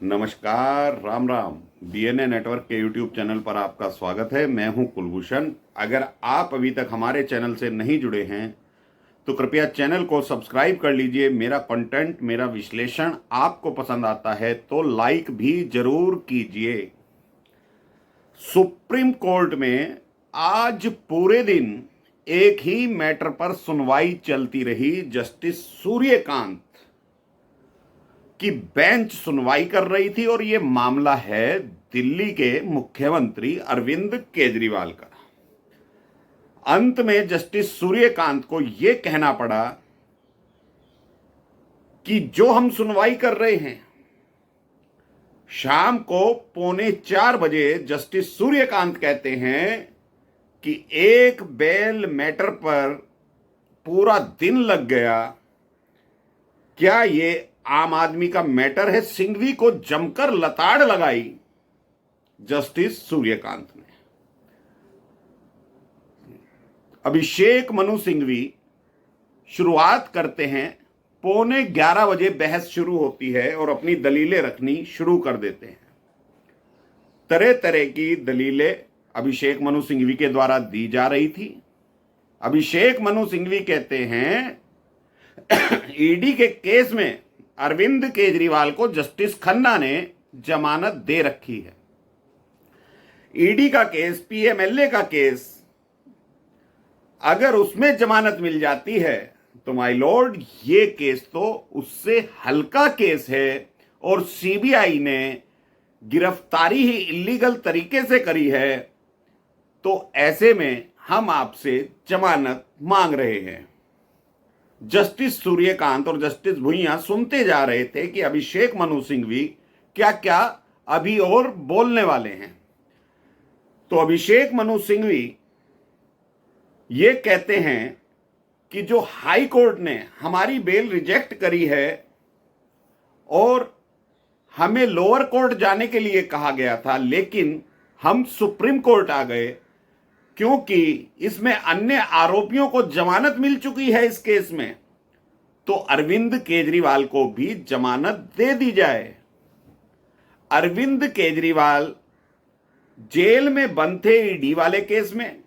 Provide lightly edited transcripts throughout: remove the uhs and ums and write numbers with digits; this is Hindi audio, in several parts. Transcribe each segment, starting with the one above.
नमस्कार, राम राम। बीएनए नेटवर्क के यूट्यूब चैनल पर आपका स्वागत है। मैं हूं कुलभूषण। अगर आप अभी तक हमारे चैनल से नहीं जुड़े हैं तो कृपया चैनल को सब्सक्राइब कर लीजिए। मेरा कंटेंट, मेरा विश्लेषण आपको पसंद आता है तो लाइक भी जरूर कीजिए। सुप्रीम कोर्ट में आज पूरे दिन एक ही मैटर पर सुनवाई चलती रही। जस्टिस सूर्यकांत की बेंच सुनवाई कर रही थी और यह मामला है दिल्ली के मुख्यमंत्री अरविंद केजरीवाल का। अंत में जस्टिस सूर्यकांत को यह कहना पड़ा कि जो हम सुनवाई कर रहे हैं, शाम को 3:45 बजे जस्टिस सूर्यकांत कहते हैं कि एक बेल मैटर पर पूरा दिन लग गया। क्या ये आम आदमी का मैटर है? सिंघवी को जमकर लताड़ लगाई जस्टिस सूर्यकांत ने। अभिषेक मनु सिंघवी शुरुआत करते हैं, 11:15 बजे बहस शुरू होती है और अपनी दलीलें रखनी शुरू कर देते हैं। तरह तरह की दलीलें अभिषेक मनु सिंघवी के द्वारा दी जा रही थी। अभिषेक मनु सिंघवी कहते हैं ईडी के केस में अरविंद केजरीवाल को जस्टिस खन्ना ने जमानत दे रखी है। ईडी का केस, पीएमएलए का केस, अगर उसमें जमानत मिल जाती है तो माय लॉर्ड ये केस तो उससे हल्का केस है और सीबीआई ने गिरफ्तारी ही इलीगल तरीके से करी है। तो ऐसे में हम आपसे जमानत मांग रहे हैं। जस्टिस सूर्यकांत और जस्टिस भुइयां सुनते जा रहे थे कि अभिषेक मनु सिंघवी क्या क्या अभी और बोलने वाले हैं। तो अभिषेक मनु सिंघवी ये कहते हैं कि जो हाई कोर्ट ने हमारी बेल रिजेक्ट करी है और हमें लोअर कोर्ट जाने के लिए कहा गया था, लेकिन हम सुप्रीम कोर्ट आ गए क्योंकि इसमें अन्य आरोपियों को जमानत मिल चुकी है इस केस में, तो अरविंद केजरीवाल को भी जमानत दे दी जाए। अरविंद केजरीवाल जेल में बंद थे ईडी वाले केस में,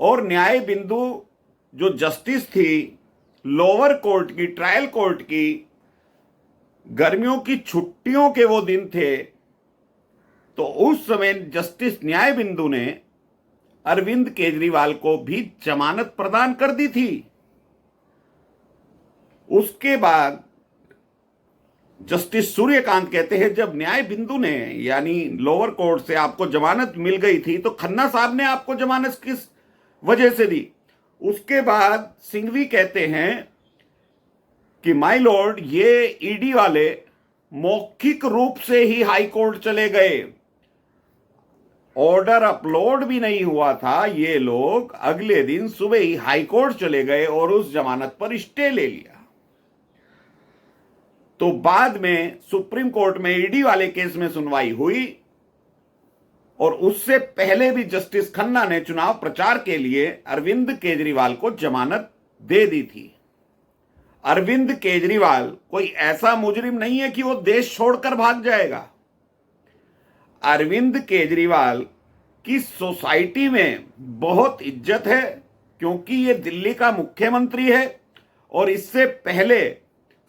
और न्याय बिंदु जो जस्टिस थी लोअर कोर्ट की, ट्रायल कोर्ट की, गर्मियों की छुट्टियों के वो दिन थे, तो उस समय जस्टिस न्याय बिंदु ने अरविंद केजरीवाल को भी जमानत प्रदान कर दी थी। उसके बाद जस्टिस सूर्यकांत कहते हैं जब न्याय बिंदु ने यानी लोअर कोर्ट से आपको जमानत मिल गई थी तो खन्ना साहब ने आपको जमानत किस वजह से दी? उसके बाद सिंघवी कहते हैं कि माय लॉर्ड ये ईडी वाले मौखिक रूप से ही हाई कोर्ट चले गए, ऑर्डर अपलोड भी नहीं हुआ था। ये लोग अगले दिन सुबह ही हाई कोर्ट चले गए और उस जमानत पर स्टे ले लिया। तो बाद में सुप्रीम कोर्ट में ईडी वाले केस में सुनवाई हुई और उससे पहले भी जस्टिस खन्ना ने चुनाव प्रचार के लिए अरविंद केजरीवाल को जमानत दे दी थी। अरविंद केजरीवाल कोई ऐसा मुजरिम नहीं है कि वो देश छोड़कर भाग जाएगा। अरविंद केजरीवाल की सोसाइटी में बहुत इज्जत है क्योंकि ये दिल्ली का मुख्यमंत्री है और इससे पहले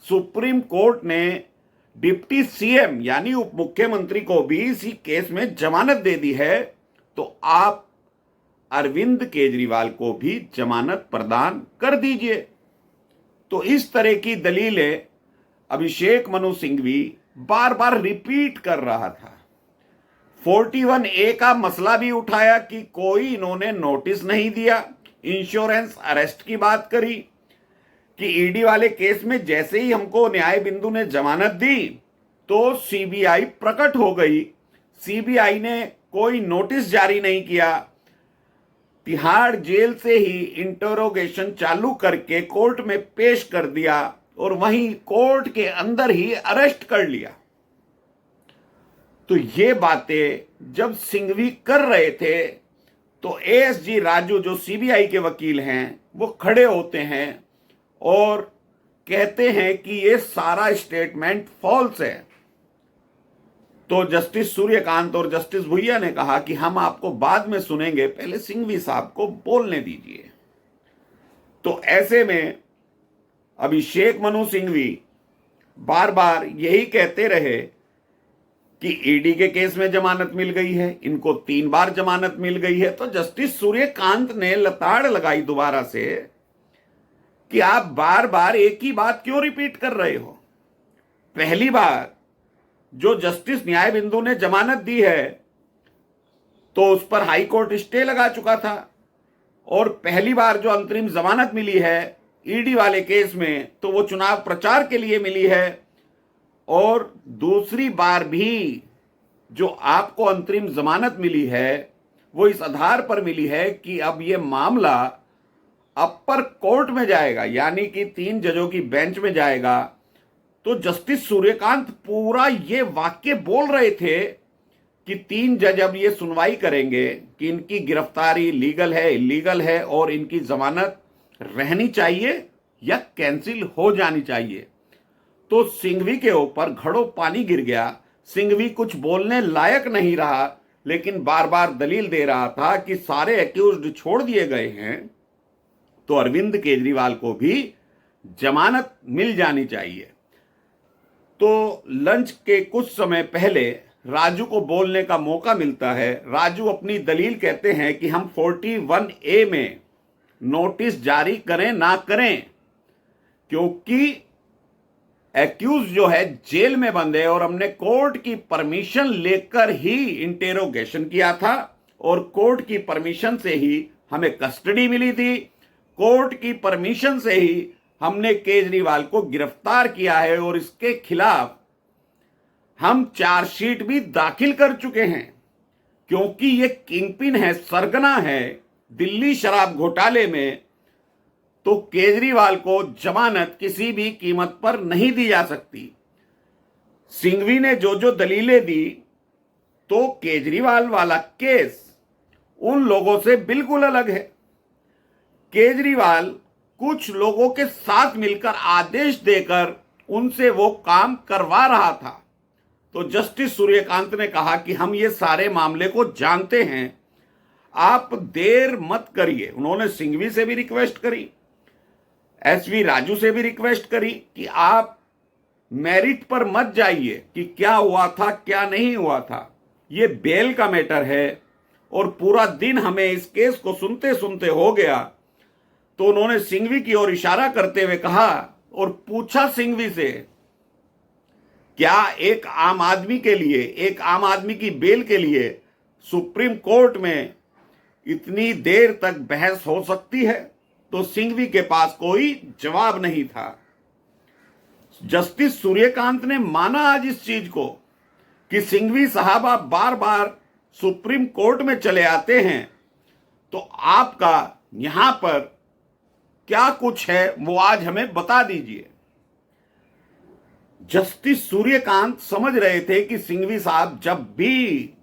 सुप्रीम कोर्ट ने डिप्टी सीएम यानी उप मुख्यमंत्री को भी इसी केस में जमानत दे दी है। तो आप अरविंद केजरीवाल को भी जमानत प्रदान कर दीजिए। तो इस तरह की दलीलें अभिषेक मनु सिंघवी बार बार रिपीट कर रहा था। 41A का मसला भी उठाया कि कोई इन्होंने नोटिस नहीं दिया। इंश्योरेंस अरेस्ट की बात करी कि ईडी वाले केस में जैसे ही हमको न्याय बिंदु ने जमानत दी तो सीबीआई प्रकट हो गई। सीबीआई ने कोई नोटिस जारी नहीं किया, तिहाड़ जेल से ही इंटरोगेशन चालू करके कोर्ट में पेश कर दिया और वहीं कोर्ट के अंदर ही अरेस्ट कर लिया। तो ये बातें जब सिंघवी कर रहे थे तो एएसजी राजू जो सीबीआई के वकील हैं वो खड़े होते हैं और कहते हैं कि ये सारा स्टेटमेंट फॉल्स है। तो जस्टिस सूर्यकांत और जस्टिस भुइया ने कहा कि हम आपको बाद में सुनेंगे, पहले सिंघवी साहब को बोलने दीजिए। तो ऐसे में अभिषेक मनु सिंघवी बार बार यही कहते रहे कि ईडी के केस में जमानत मिल गई है, इनको 3 बार जमानत मिल गई है। तो जस्टिस सूर्यकांत ने लताड़ लगाई दोबारा से कि आप बार बार एक ही बात क्यों रिपीट कर रहे हो। पहली बार जो जस्टिस न्याय बिंदु ने जमानत दी है तो उस पर हाई कोर्ट स्टे लगा चुका था, और पहली बार जो अंतरिम जमानत मिली है ईडी वाले केस में तो वो चुनाव प्रचार के लिए मिली है, और दूसरी बार भी जो आपको अंतरिम जमानत मिली है वो इस आधार पर मिली है कि अब ये मामला अपर कोर्ट में जाएगा, यानी कि 3 जजों की बेंच में जाएगा। तो जस्टिस सूर्यकांत पूरा ये वाक्य बोल रहे थे कि 3 जज अब ये सुनवाई करेंगे कि इनकी गिरफ्तारी लीगल है, इलीगल है, और इनकी जमानत रहनी चाहिए या कैंसिल हो जानी चाहिए। तो सिंघवी के ऊपर घड़ों पानी गिर गया। सिंघवी कुछ बोलने लायक नहीं रहा, लेकिन बार बार दलील दे रहा था कि सारे एक्यूज्ड छोड़ दिए गए हैं तो अरविंद केजरीवाल को भी जमानत मिल जानी चाहिए। तो लंच के कुछ समय पहले राजू को बोलने का मौका मिलता है। राजू अपनी दलील कहते हैं कि हम 41A में नोटिस जारी करें ना करें, क्योंकि एक्यूज जो है जेल में बंद है और हमने कोर्ट की परमिशन लेकर ही इंटेरोगेशन किया था, और कोर्ट की परमिशन से ही हमें कस्टडी मिली थी, कोर्ट की परमिशन से ही हमने केजरीवाल को गिरफ्तार किया है, और इसके खिलाफ हम चार्जशीट भी दाखिल कर चुके हैं, क्योंकि ये किंगपिन है, सरगना है दिल्ली शराब घोटाले में। तो केजरीवाल को जमानत किसी भी कीमत पर नहीं दी जा सकती। सिंघवी ने जो जो दलीलें दी, तो केजरीवाल वाला केस उन लोगों से बिल्कुल अलग है। केजरीवाल कुछ लोगों के साथ मिलकर आदेश देकर उनसे वो काम करवा रहा था। तो जस्टिस सूर्यकांत ने कहा कि हम ये सारे मामले को जानते हैं, आप देर मत करिए। उन्होंने सिंघवी से भी रिक्वेस्ट करी, एसवी राजू से भी रिक्वेस्ट करी कि आप मेरिट पर मत जाइए कि क्या हुआ था क्या नहीं हुआ था, ये बेल का मैटर है, और पूरा दिन हमें इस केस को सुनते सुनते हो गया। तो उन्होंने सिंघवी की ओर इशारा करते हुए कहा और पूछा सिंघवी से, क्या एक आम आदमी के लिए, एक आम आदमी की बेल के लिए सुप्रीम कोर्ट में इतनी देर तक बहस हो सकती है? तो सिंघवी के पास कोई जवाब नहीं था। जस्टिस सूर्यकांत ने माना आज इस चीज को कि सिंघवी साहब आप बार बार सुप्रीम कोर्ट में चले आते हैं, तो आपका यहां पर क्या कुछ है वो आज हमें बता दीजिए। जस्टिस सूर्यकांत समझ रहे थे कि सिंघवी साहब जब भी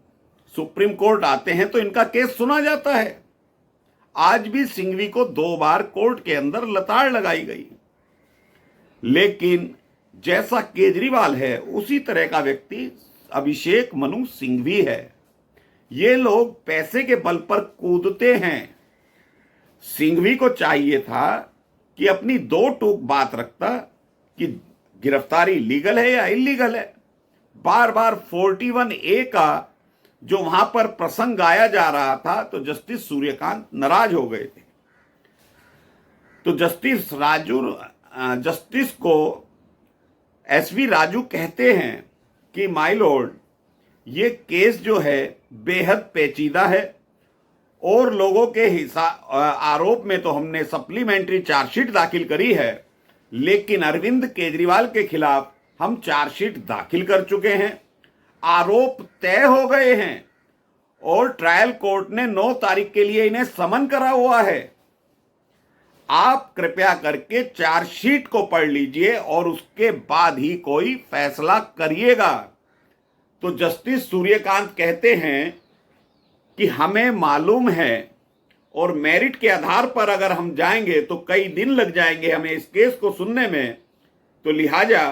सुप्रीम कोर्ट आते हैं तो इनका केस सुना जाता है। आज भी सिंघवी को 2 बार कोर्ट के अंदर लताड़ लगाई गई, लेकिन जैसा केजरीवाल है उसी तरह का व्यक्ति अभिषेक मनु सिंघवी है। ये लोग पैसे के बल पर कूदते हैं। सिंघवी को चाहिए था कि अपनी 2 टूक बात रखता कि गिरफ्तारी लीगल है या इलीगल है। बार बार 41A का जो वहां पर प्रसंग गाया जा रहा था, तो जस्टिस सूर्यकांत नाराज हो गए थे। तो जस्टिस को एसवी राजू कहते हैं कि माय लॉर्ड, ये केस जो है बेहद पेचीदा है, और लोगों के आरोप में तो हमने सप्लीमेंट्री चार्जशीट दाखिल करी है, लेकिन अरविंद केजरीवाल के खिलाफ हम चार्जशीट दाखिल कर चुके हैं, आरोप तय हो गए हैं, और ट्रायल कोर्ट ने 9 तारीख के लिए इन्हें समन करा हुआ है। आप कृपया करके चार्जशीट को पढ़ लीजिए और उसके बाद ही कोई फैसला करिएगा। तो जस्टिस सूर्यकांत कहते हैं कि हमें मालूम है, और मेरिट के आधार पर अगर हम जाएंगे तो कई दिन लग जाएंगे हमें इस केस को सुनने में, तो लिहाजा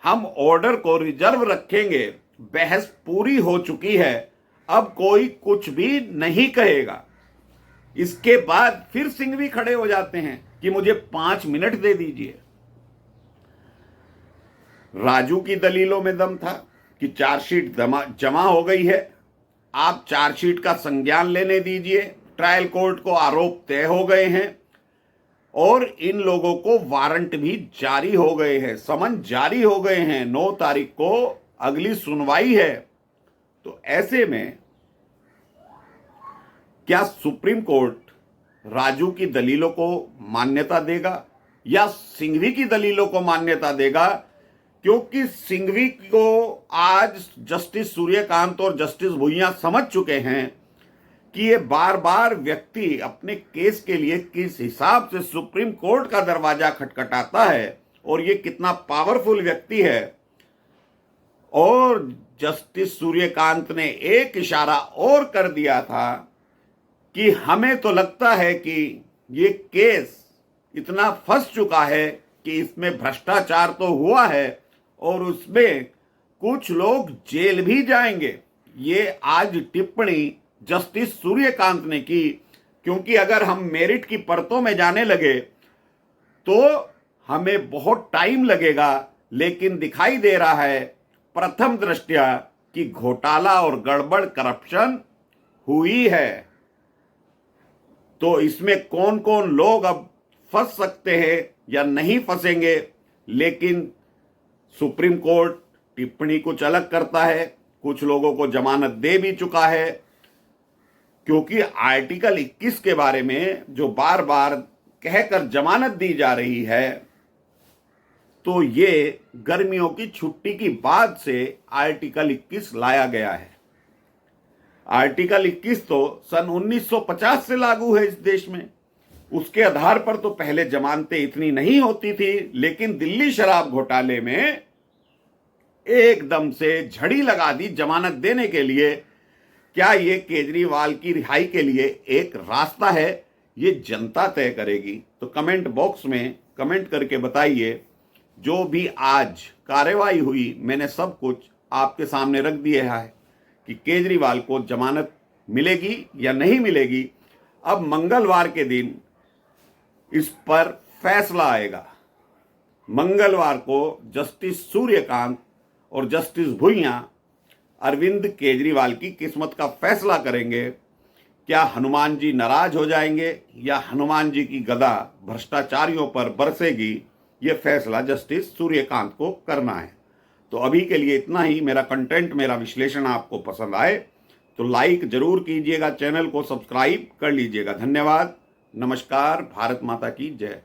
हम ऑर्डर को रिजर्व रखेंगे बहस पूरी हो चुकी है, अब कोई कुछ भी नहीं कहेगा। इसके बाद फिर सिंघवी खड़े हो जाते हैं कि मुझे 5 मिनट दे दीजिए। राजू की दलीलों में दम था कि चार्जशीट जमा हो गई है, आप चार्जशीट का संज्ञान लेने दीजिए, ट्रायल कोर्ट को आरोप तय हो गए हैं और इन लोगों को वारंट भी जारी हो गए हैं, समन जारी हो गए हैं, 9 तारीख को अगली सुनवाई है। तो ऐसे में क्या सुप्रीम कोर्ट राजू की दलीलों को मान्यता देगा या सिंघवी की दलीलों को मान्यता देगा? क्योंकि सिंघवी को आज जस्टिस सूर्यकांत और जस्टिस भुइयां समझ चुके हैं कि ये बार बार व्यक्ति अपने केस के लिए किस हिसाब से सुप्रीम कोर्ट का दरवाजा खटखटाता है और ये कितना पावरफुल व्यक्ति है। और जस्टिस सूर्यकांत ने एक इशारा और कर दिया था कि हमें तो लगता है कि ये केस इतना फंस चुका है कि इसमें भ्रष्टाचार तो हुआ है और उसमें कुछ लोग जेल भी जाएंगे। ये आज टिप्पणी जस्टिस सूर्यकांत ने की, क्योंकि अगर हम मेरिट की परतों में जाने लगे तो हमें बहुत टाइम लगेगा, लेकिन दिखाई दे रहा है प्रथम दृष्टया कि घोटाला और गड़बड़ करप्शन हुई है। तो इसमें कौन कौन लोग अब फंस सकते हैं या नहीं फंसेंगे, लेकिन सुप्रीम कोर्ट टिप्पणी कुछ अलग करता है, कुछ लोगों को जमानत दे भी चुका है। क्योंकि आर्टिकल 21 के बारे में जो बार बार कहकर जमानत दी जा रही है, तो ये गर्मियों की छुट्टी की बाद से आर्टिकल 21 लाया गया है। आर्टिकल 21 तो सन 1950 से लागू है इस देश में। उसके आधार पर तो पहले जमानतें इतनी नहीं होती थी, लेकिन दिल्ली शराब घोटाले में एकदम से झड़ी लगा दी जमानत देने के लिए। क्या ये केजरीवाल की रिहाई के लिए एक रास्ता है? ये जनता तय करेगी। तो कमेंट बॉक्स में कमेंट करके बताइए। जो भी आज कार्रवाई हुई, मैंने सब कुछ आपके सामने रख दिया है कि केजरीवाल को जमानत मिलेगी या नहीं मिलेगी। अब मंगलवार के दिन इस पर फैसला आएगा। मंगलवार को जस्टिस सूर्यकांत और जस्टिस भुइयां अरविंद केजरीवाल की किस्मत का फैसला करेंगे। क्या हनुमान जी नाराज हो जाएंगे या हनुमान जी की गदा भ्रष्टाचारियों पर बरसेगी? ये फैसला जस्टिस सूर्यकांत को करना है। तो अभी के लिए इतना ही। मेरा कंटेंट, मेरा विश्लेषण आपको पसंद आए तो लाइक जरूर कीजिएगा, चैनल को सब्सक्राइब कर लीजिएगा। धन्यवाद। नमस्कार। भारत माता की जय।